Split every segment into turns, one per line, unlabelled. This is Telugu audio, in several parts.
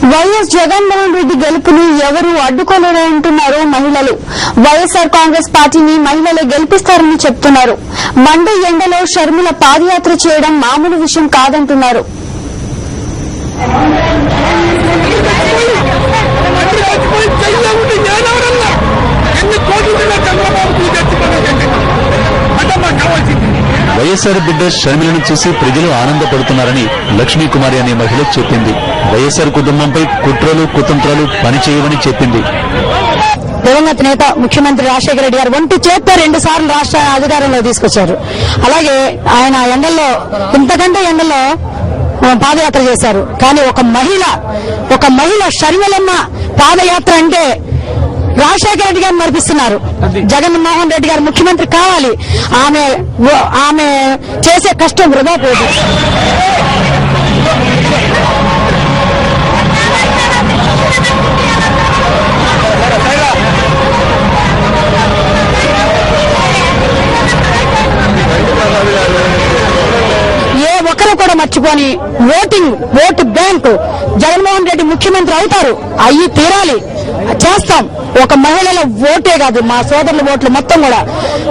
వైఎస్ జగన్మోహన్ రెడ్డి గెలుపుని ఎవరూ అడ్డుకోలేరంటున్నారు మహిళలు. వైఎస్ఆర్ కాంగ్రెస్ పార్టీని మహిళలే గెలిపిస్తారని చెప్తున్నారు. మండే ఎండలో షర్మిల పాదయాత్ర చేయడం మామూలు విషయం కాదంటున్నారు.
వైఎస్ఆర్ బిడ్డ షర్మిలను చూసి ప్రజలు ఆనందపడుతున్నారని లక్ష్మీకుమారి అనే మహిళ చెప్పింది. వైఎస్ఆర్ కుటుంబంపై కుట్రలు కుతంత్రాలు పనిచేయవని చెప్పింది.
దివంగత నేత ముఖ్యమంత్రి రాజశేఖర రెడ్డి గారు ఒంటి చేత్తో 2 సార్లు రాష్ట్ర అధికారంలో తీసుకొచ్చారు. అలాగే ఆయన ఇంతకంటే ఎండల్లో పాదయాత్ర చేశారు. కానీ ఒక మహిళ షర్మిలమ్మ పాదయాత్ర అంటే రాజశేఖర రెడ్డి గారిని మరిపిస్తున్నారు. జగన్మోహన్ రెడ్డి గారు ముఖ్యమంత్రి కావాలి. ఆమె చేసే కష్టం వృధా పోదు. ఏ ఒక్కరు కూడా మర్చిపోని ఓటు బ్యాంకు జగన్మోహన్ రెడ్డి ముఖ్యమంత్రి అవుతారు. అయ్యి తీరాలి, చేస్తాం. ఒక మహిళల ఓటే కాదు, మా సోదరుల ఓట్లు మొత్తం కూడా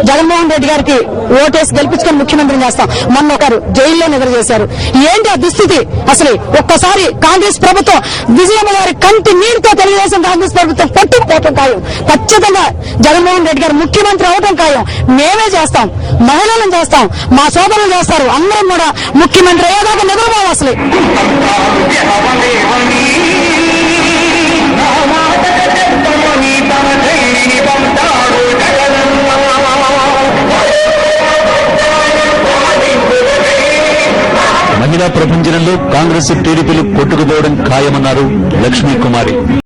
జగన్మోహన్ రెడ్డి గారికి ఓటేసి గెలిపించుకొని ముఖ్యమంత్రిని చేస్తాం. మొన్న ఒకరు జైల్లో నిద్ర చేశారు. ఏంటి ఆ దుస్థితి? అసలు ఒక్కసారి కాంగ్రెస్ ప్రభుత్వం విజయమ్మ గారి కంటి నీరుతో తెలుగుదేశం కాంగ్రెస్ ప్రభుత్వం కొట్టుకుపోవటం ఖాయం. ఖచ్చితంగా జగన్మోహన్ రెడ్డి గారు ముఖ్యమంత్రి అవటం ఖాయం. మేమే చేస్తాం, మహిళలను చేస్తాం, మా సోదరులు చేస్తారు. అందరం కూడా ముఖ్యమంత్రి అయ్యేదాకా నిద్రపోవాలి. అసలు
మహిళా ప్రపంచంలో కాంగ్రెస్ టీడీపీలు కొట్టుకుపోవడం ఖాయమన్నారు లక్ష్మీకుమారి.